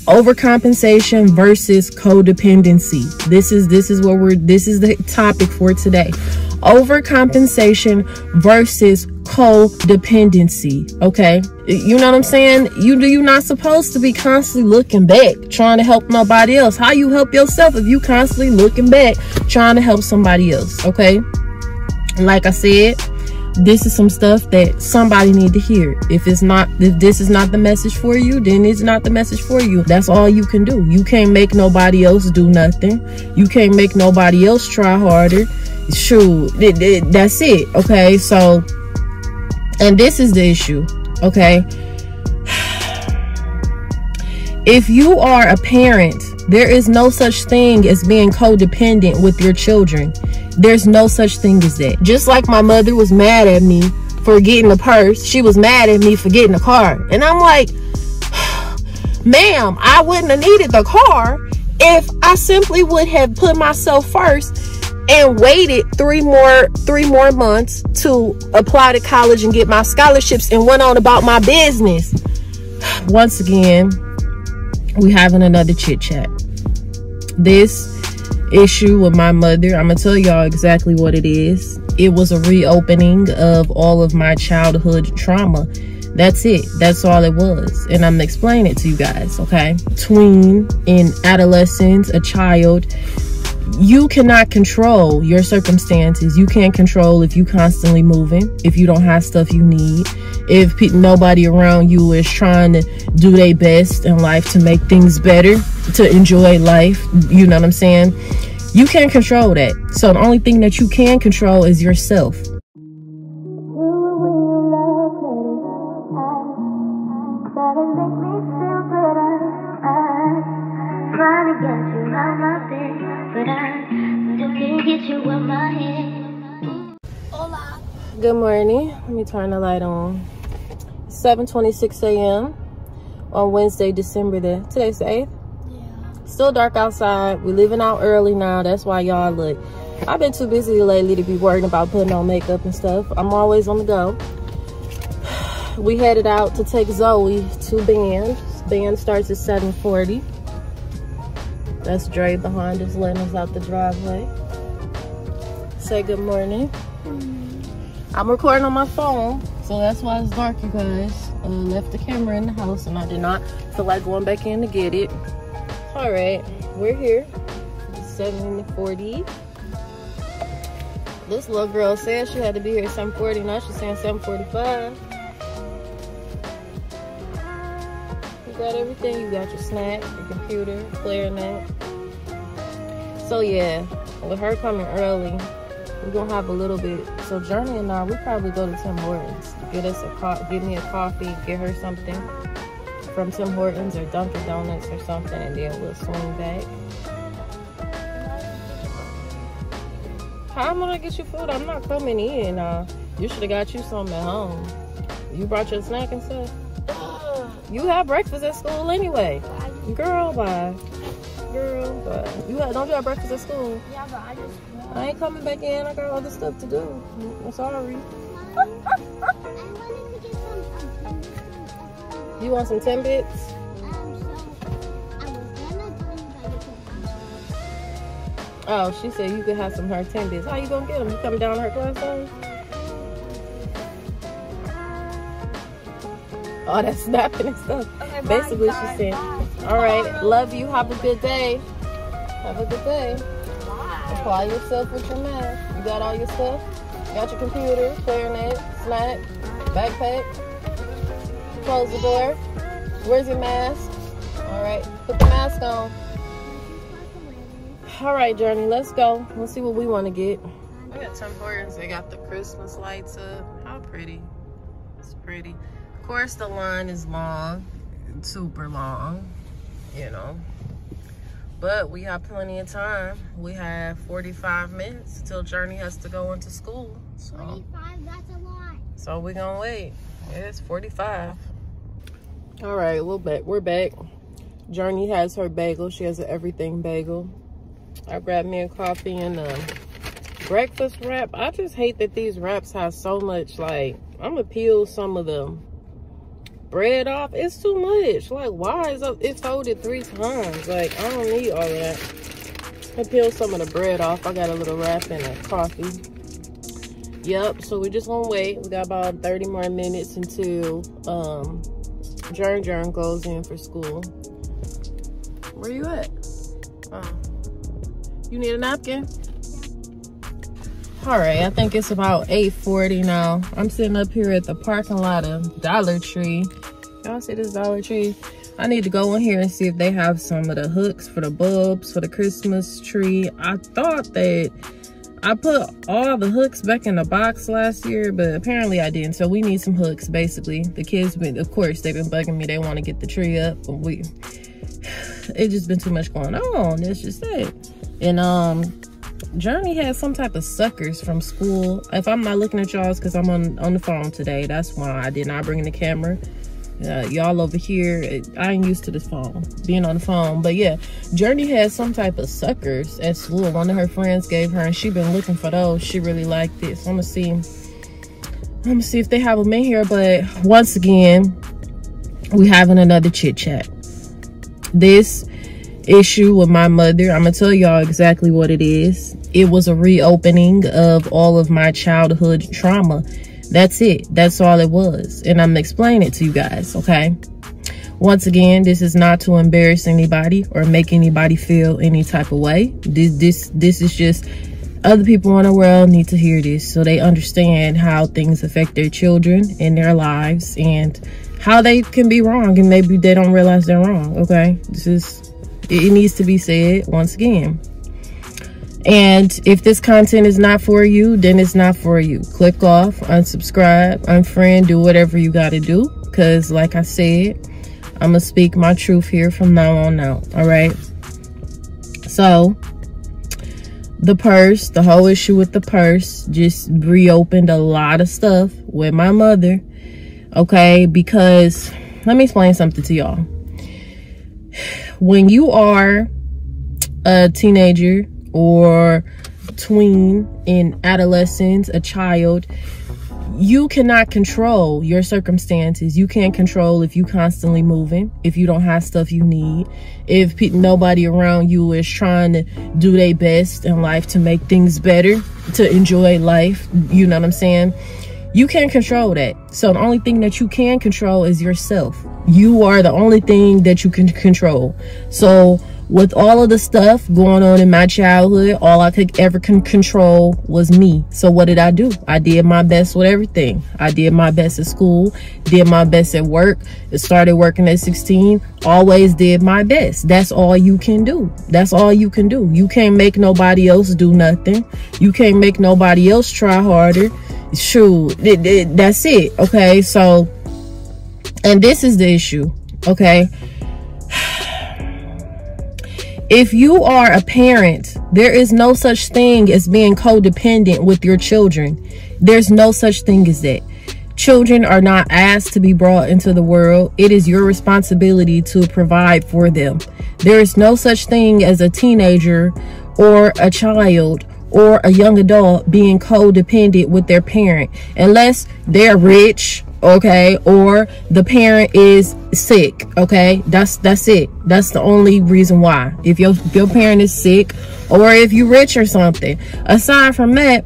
Overcompensation versus codependency. This is the topic for today. Overcompensation versus codependency. Okay, you know what I'm saying? You're not supposed to be constantly looking back trying to help nobody else. How you help yourself if you constantly looking back trying to help somebody else? Okay, like I said, this is some stuff that somebody need to hear. If this is not the message for you, then it's not the message for you. That's all you can do. You can't make nobody else do nothing. You can't make nobody else try harder. Shoot, that's it. Okay, so, and this is the issue. Okay, if you are a parent, there is no such thing as being codependent with your children. There's no such thing as that. Just like my mother was mad at me for getting a purse, she was mad at me for getting a car. And I'm like, ma'am, I wouldn't have needed the car if I simply would have put myself first and waited three more months to apply to college and get my scholarships and went on about my business. Once again, we having another chit chat. This issue with my mother, I'm gonna tell y'all exactly what it is. It was a reopening of all of my childhood trauma. That's it. That's all it was. And I'm gonna explain it to you guys, okay? Tween, in adolescence, a child, you cannot control your circumstances. You can't control if you constantly moving, if you don't have stuff you need, if nobody around you is trying to do their best in life to make things better, to enjoy life. You know what I'm saying? You can't control that. So the only thing that you can control is yourself. Good morning. Let me turn the light on. 7:26 a.m. on Wednesday, December today's the 8th. Yeah. Still dark outside. We're leaving out early now. That's why y'all look. I've been too busy lately to be worried about putting on makeup and stuff. I'm always on the go. We headed out to take Zoe to band. Band starts at 7:40. That's Dre behind us letting us out the driveway. Say good morning. I'm recording on my phone, so that's why it's dark, you guys. Left the camera in the house and I did not feel like going back in to get it. All right, we're here. 7:40. This little girl said she had to be here at 7:40. Now she's saying 7:45. You got everything. You got your snack, your computer, clarinet. So yeah, with her coming early, we're gonna have a little bit. So Journey and I, we probably go to Tim Hortons. Get me a coffee, get her something from Tim Hortons or Dunkin' Donuts or something, and then we'll swing back. How am I gonna get you food? I'm not coming in. You should have got you something at home. You brought your snack and stuff. You have breakfast at school anyway. Girl, bye. Girl, bye. Don't you have breakfast at school? Yeah, but I ain't coming back in. I got other stuff to do. I'm sorry. You want some Timbits? Oh, she said you could have some her Timbits. How you gonna get them? You coming down to her class zone? Oh, that's snapping and stuff. Okay, basically, she's saying, all right, love you. Have a good day. Have a good day. Apply yourself with your math. You got all your stuff? You got your computer, clarinet, snack, backpack. Close the door. Where's your mask? All right, put the mask on. All right, Journey, let's go. Let's see what we want to get. I got Tim Hortons. They got the Christmas lights up. How pretty. It's pretty. Of course, the line is long, super long, you know. But we have plenty of time. We have 45 minutes till Journey has to go into school. So, 45, that's a lot. So we're gonna wait. Yeah, it's 45. All right, we're back. Journey has her bagel. She has an everything bagel. I grabbed me a coffee and a breakfast wrap. I just hate that these wraps have so much, like, I'm gonna peel some of the bread off. It's too much. Like, why is it folded 3 times? Like, I don't need all of that. I peeled some of the bread off. I got a little wrap and a coffee. Yep, so we're just gonna wait. We got about 30 more minutes until Jern goes in for school. Where you at? Oh. You need a napkin? All right, I think it's about 8:40 now. I'm sitting up here at the parking lot of Dollar Tree. Y'all see this Dollar Tree? I need to go in here and see if they have some of the hooks for the bulbs for the Christmas tree. I thought that I put all the hooks back in the box last year, but apparently I didn't. So we need some hooks, basically. The kids, of course, they've been bugging me. They want to get the tree up, but it's just been too much going on. That's just it. And Journey has some type of suckers from school. If I'm not looking at y'all's because I'm on the phone today, that's why I did not bring the camera. Y'all over here, I ain't used to this phone, being on the phone. But yeah, Journey has some type of suckers at school. One of her friends gave her, and she been looking for those. She really liked it. So I'm gonna see if they have them in here. But once again, we having another chit chat. This issue with my mother, I'm gonna tell y'all exactly what it is. It was a reopening of all of my childhood trauma. That's it. That's all it was. And I'm gonna explain it to you guys, okay? Once again, this is not to embarrass anybody or make anybody feel any type of way. This is just other people in the world need to hear this so they understand how things affect their children and their lives and how they can be wrong and maybe they don't realize they're wrong, okay? It needs to be said once again. And if this content is not for you, then it's not for you. Click off, unsubscribe, unfriend, do whatever you got to do. Because like I said, I'm going to speak my truth here from now on out. All right. So the purse, the whole issue with the purse just reopened a lot of stuff with my mother. Okay. Because let me explain something to y'all. When you are a teenager or tween, in adolescence, a child, you cannot control your circumstances. You can't control if you constantly moving, if you don't have stuff you need, if nobody around you is trying to do their best in life to make things better, to enjoy life. You know what I'm saying? You can't control that. So the only thing that you can control is yourself. You are the only thing that you can control. So with all of the stuff going on in my childhood, all I could ever control was me. So what did I do? I did my best with everything. I did my best at school, did my best at work. I started working at 16, always did my best. That's all you can do. That's all you can do. You can't make nobody else do nothing. You can't make nobody else try harder. Shoot, that's it. Okay, so, and this is the issue. Okay, if you are a parent, there is no such thing as being codependent with your children. There's no such thing as that. Children are not asked to be brought into the world. It is your responsibility to provide for them. There is no such thing as a teenager or a child or a young adult being codependent with their parent, unless they're rich, okay, or the parent is sick. Okay, that's it. That's the only reason why. If your parent is sick, or if you're rich or something. Aside from that,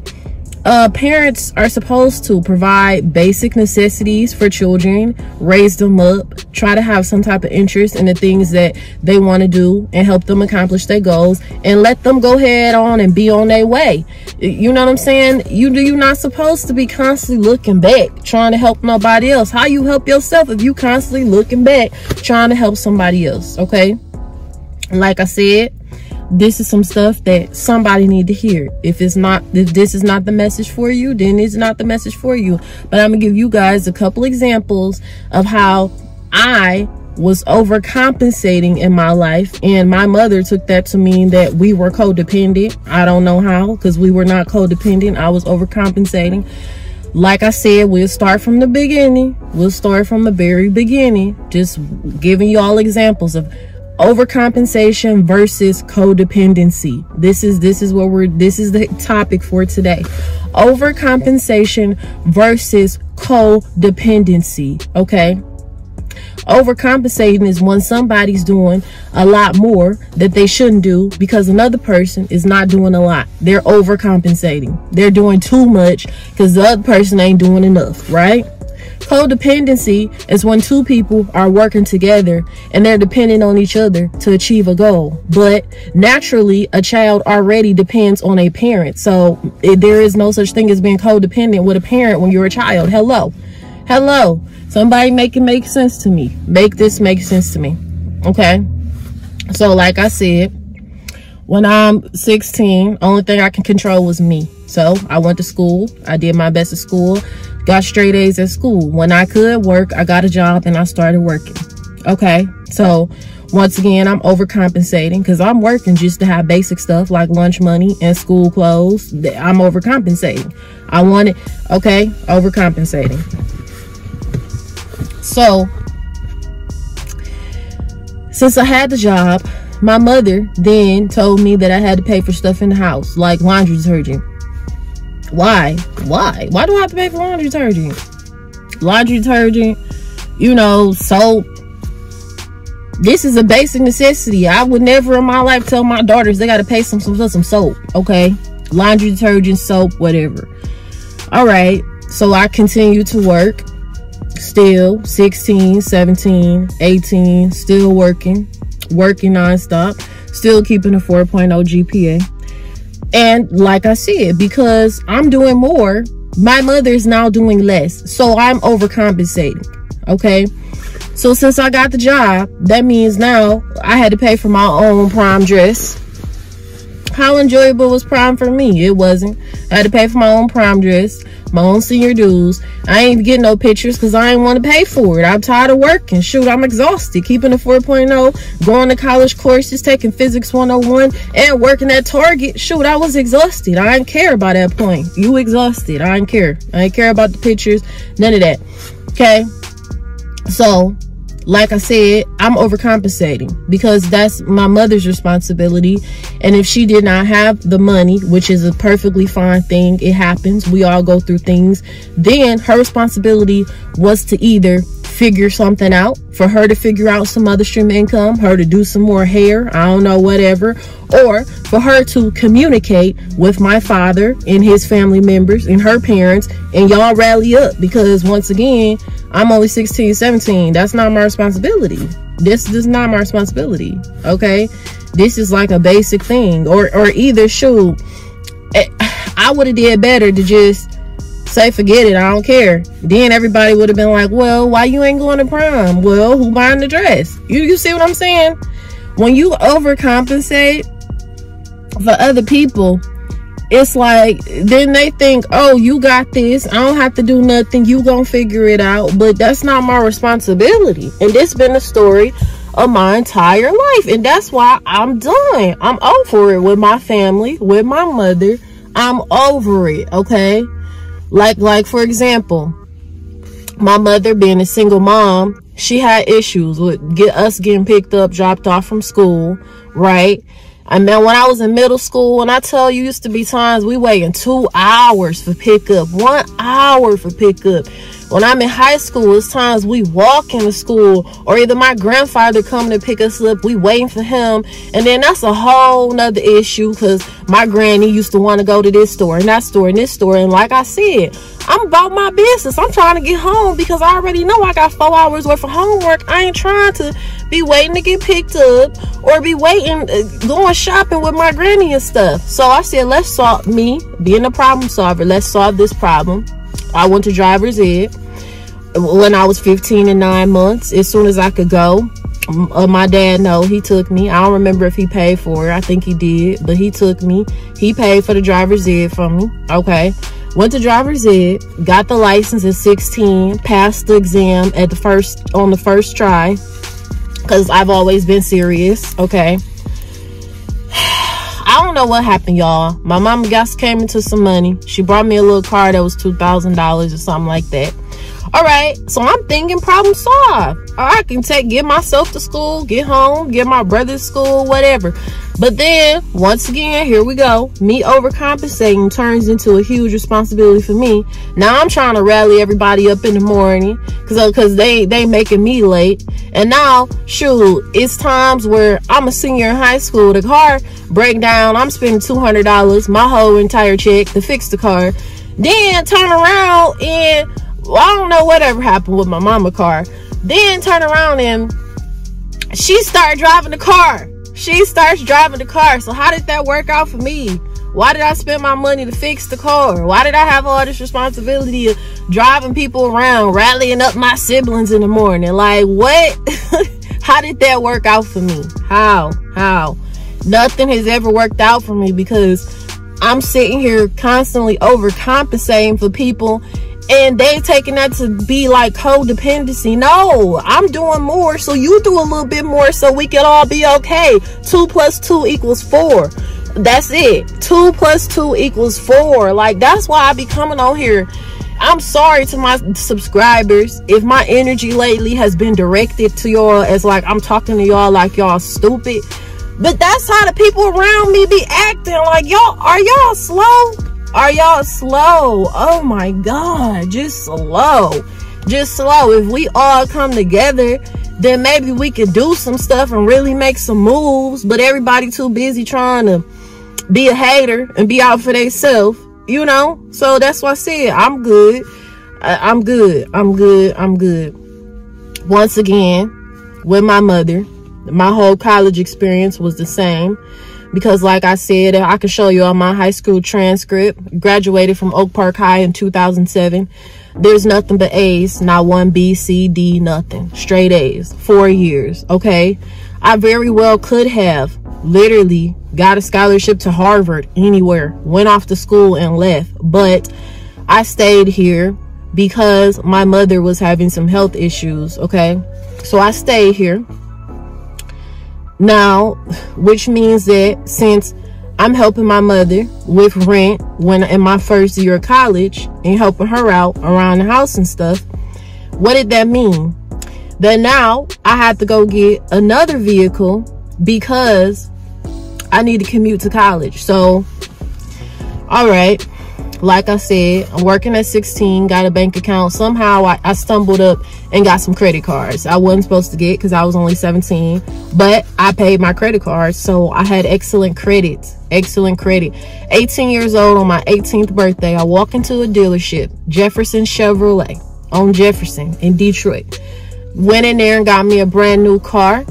parents are supposed to provide basic necessities for children, raise them up, try to have some type of interest in the things that they want to do and help them accomplish their goals, and let them go head on and be on their way. You know what I'm saying? You're not supposed to be constantly looking back trying to help nobody else. How you help yourself if you constantly looking back trying to help somebody else? Okay, like I said, this is some stuff that somebody need to hear. If this is not the message for you, then it's not the message for you. But I'm gonna give you guys a couple examples of how I was overcompensating in my life, and my mother took that to mean that we were codependent. I don't know how, because we were not codependent. I was overcompensating. Like I said, we'll start from the beginning. We'll start from the very beginning, just giving you all examples of overcompensation versus codependency. This is the topic for today. Overcompensation versus codependency. Okay, Overcompensating is when somebody's doing a lot more that they shouldn't do because another person is not doing a lot. They're overcompensating. They're doing too much because the other person ain't doing enough, right? Codependency is when two people are working together and they're depending on each other to achieve a goal. But naturally, a child already depends on a parent. So there is no such thing as being codependent with a parent when you're a child. Hello. Somebody make it make sense to me. Make this make sense to me. Okay. So like I said, when I'm 16, only thing I can control was me. So I went to school. I did my best at school. Got straight A's at school. When I could work, I got a job and I started working. Okay, so once again, I'm overcompensating because I'm working just to have basic stuff like lunch money and school clothes. I'm overcompensating. I want it. Okay, overcompensating. So since I had the job, my mother then told me that I had to pay for stuff in the house, like laundry detergent. Why do I have to pay for laundry detergent? Laundry detergent, you know, soap. This is a basic necessity. I would never in my life tell my daughters they got to pay some soap. Okay, laundry detergent, soap, whatever. All right, so I continue to work. Still 16, 17, 18, still working nonstop, still keeping a 4.0 GPA. And like I said, because I'm doing more, my mother is now doing less. So I'm overcompensating. Okay. So since I got the job, that means now I had to pay for my own prom dress. How enjoyable was prom for me? It wasn't. I had to pay for my own prom dress, my own senior dues. I ain't getting no pictures because I ain't want to pay for it. I'm tired of working. Shoot, I'm exhausted. Keeping a 4.0, going to college courses, taking physics 101, and working at Target. Shoot, I was exhausted. I didn't care about that point. You exhausted. I didn't care. I didn't care about the pictures. None of that. Okay. So, like I said, I'm overcompensating because that's my mother's responsibility. And if she did not have the money, which is a perfectly fine thing, it happens, we all go through things, then her responsibility was to either figure something out, for her to figure out some other stream of income, her to do some more hair, I don't know, whatever, or for her to communicate with my father and his family members and her parents, and y'all rally up, because once again, I'm only 16, 17. That's not my responsibility. This is not my responsibility. Okay, this is like a basic thing. Or either, shoot, I would have did better to just say forget it, I don't care. Then everybody would have been like, well, why you ain't going to prom? Well, who buying the dress? You see what I'm saying? When you overcompensate for other people, it's like, then they think, oh, you got this, I don't have to do nothing, you gonna figure it out. But that's not my responsibility. And this been the story of my entire life, and that's why I'm done. I'm over it with my family, with my mother. I'm over it. Okay, like for example, my mother being a single mom, she had issues with us getting picked up, dropped off from school, right? And then when I was in middle school, when I tell you, used to be times we waiting 2 hours for pickup, 1 hour for pickup. When I'm in high school, it's times we walk into school, or either my grandfather coming to pick us up, we waiting for him. And then that's a whole nother issue, because my granny used to want to go to this store and that store and this store. And like I said, I'm about my business. I'm trying to get home because I already know I got 4 hours worth of homework. I ain't trying to be waiting to get picked up or be waiting, going shopping with my granny and stuff. So I said, let's solve, me being a problem solver, let's solve this problem. I went to driver's ed when I was 15 and 9 months. As soon as I could go, my dad, he took me. I don't remember if he paid for it. I think he did, but he took me. He paid for the driver's ed for me. Okay. Went to driver's ed, got the license at 16, passed the exam on the first try, because I've always been serious. Okay. I don't know what happened, y'all. My mama came into some money. She brought me a little car that was $2,000 or something like that. All right, so I'm thinking problem solved. I can get myself to school, get home, get my brother to school, whatever. But then once again, here we go, me overcompensating turns into a huge responsibility for me. Now I'm trying to rally everybody up in the morning because they making me late. And now shoot, it's times where I'm a senior in high school, the car break down, I'm spending $200, my whole entire check to fix the car, then turn around and I don't know whatever happened with my mama car, then turn around and she started driving the car. She starts driving the car. So how did that work out for me? Why did I spend my money to fix the car? Why did I have all this responsibility of driving people around, rallying up my siblings in the morning? Like, what? How did that work out for me? How? Nothing has ever worked out for me because I'm sitting here constantly overcompensating for people, and they taking that to be like codependency. No, I'm doing more, so you do a little bit more so we can all be okay. 2 + 2 = 4. That's it. 2 + 2 = 4. Like, that's why I be coming on here. I'm sorry to my subscribers if my energy lately has been directed to y'all as like I'm talking to y'all like y'all stupid. But that's how the people around me be acting. Like, are y'all slow? Are y'all slow? Oh my God, just slow. If we all come together, then maybe we could do some stuff and really make some moves. But everybody too busy trying to be a hater and be out for themselves, you know? So that's why I said I'm good. I'm good. Once again, with my mother, my whole college experience was the same. Because like I said, I can show you on my high school transcript, graduated from Oak Park High in 2007. There's nothing but A's, not one B, C, D, nothing. Straight A's, 4 years, okay? I very well could have literally got a scholarship to Harvard anywhere, went off to school and left. But I stayed here because my mother was having some health issues, okay? So I stayed here. Now, which means that since I'm helping my mother with rent when in my first year of college and helping her out around the house and stuff, what did that mean? That now I had to go get another vehicle because I need to commute to college. So, all right, like I said, I'm working at 16, got a bank account. Somehow I stumbled up and got some credit cards I wasn't supposed to get because I was only 17, but I paid my credit cards, so I had excellent credit. 18 years old on my 18th birthday, I walk into a dealership, Jefferson Chevrolet on Jefferson in Detroit. Went in there and got me a brand new car,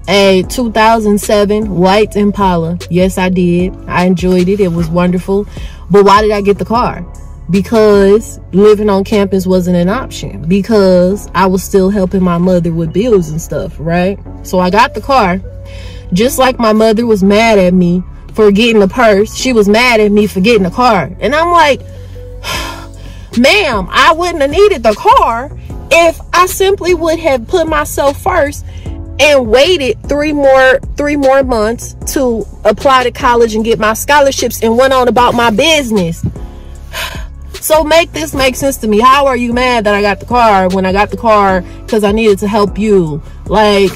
a 2007 white Impala. Yes, I did. I enjoyed it. It was wonderful. But why did I get the car? Because living on campus wasn't an option, because I was still helping my mother with bills and stuff, right? So I got the car. Just like my mother was mad at me for getting a purse, she was mad at me for getting a car. And I'm like, ma'am, I wouldn't have needed the car if I simply would have put myself first and waited three more months to apply to college and get my scholarships and went on about my business. So make this make sense to me. How are you mad that I got the car when I got the car because I needed to help you? Like,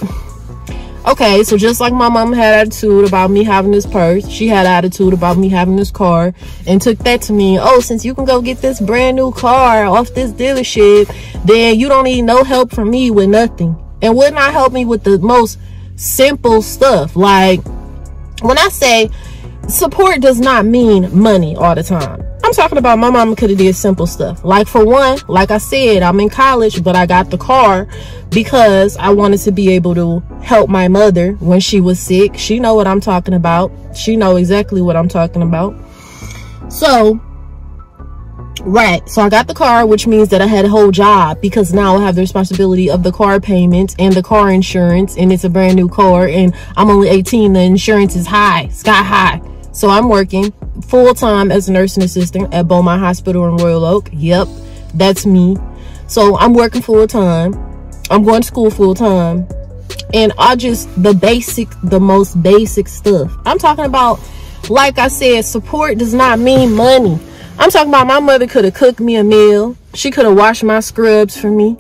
okay, so just like my mom had attitude about me having this purse, she had attitude about me having this car and took that to mean, oh, since you can go get this brand new car off this dealership, then you don't need no help from me with nothing. And would not help me with the most simple stuff. Like, when I say support does not mean money all the time. I'm talking about my mama could have did simple stuff. Like, for one, like I said, I'm in college, but I got the car because I wanted to be able to help my mother when she was sick. She know what I'm talking about. She know exactly what I'm talking about. So, right, so I got the car, which means that I had a whole job, because now I have the responsibility of the car payments and the car insurance, and it's a brand new car, and I'm only 18. The insurance is high, sky high. So I'm working full-time as a nursing assistant at Beaumont Hospital in Royal Oak. Yep, that's me. So I'm working full-time. I'm going to school full-time. And the most basic stuff. I'm talking about, like I said, support does not mean money. I'm talking about my mother could have cooked me a meal. She could have washed my scrubs for me.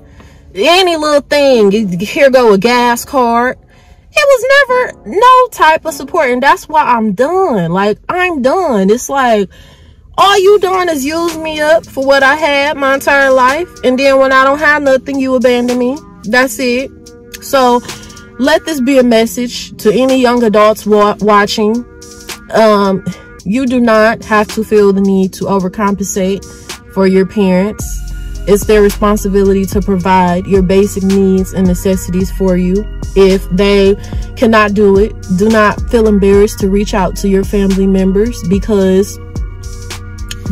Any little thing. Here go a gas card. It was never no type of support. And that's why I'm done. Like, I'm done. It's like, all you doing is use me up for what I had my entire life. And then when I don't have nothing, you abandon me. That's it. So let this be a message to any young adults watching. You do not have to feel the need to overcompensate for your parents. It's their responsibility to provide your basic needs and necessities for you. If they cannot do it, do not feel embarrassed to reach out to your family members, because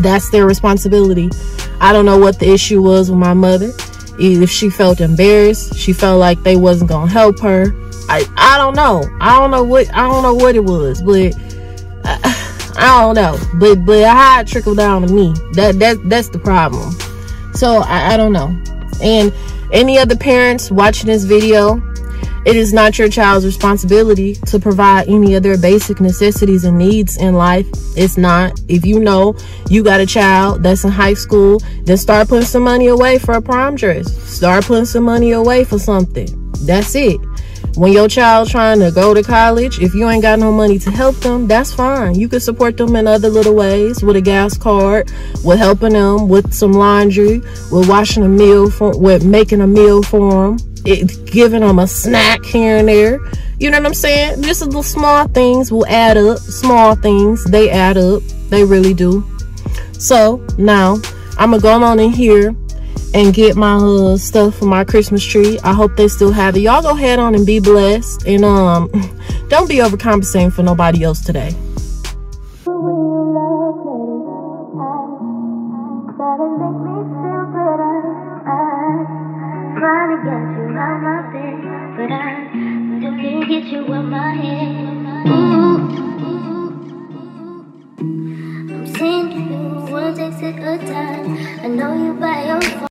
that's their responsibility. I don't know what the issue was with my mother. If she felt embarrassed, she felt like they wasn't gonna help her. I don't know. I don't know what it was, but I don't know. But how it trickled down to me. That's the problem. So I don't know. And any other parents watching this video, it is not your child's responsibility to provide any of their basic necessities and needs in life. It's not. If you know you got a child that's in high school, then start putting some money away for a prom dress. Start putting some money away for something. That's it. When your child trying to go to college, if you ain't got no money to help them, that's fine. You can support them in other little ways, with a gas card, with helping them with some laundry, with washing a meal, with making a meal for them, giving them a snack here and there. You know what I'm saying? Just little small things will add up. Small things, they add up. They really do. So now I'm gonna go on in here and get my stuff for my Christmas tree. I hope they still have it. Y'all go ahead on and be blessed, and don't be overcompensating for nobody else today. I'm seeing you, one takes it a time. I know you by your phone.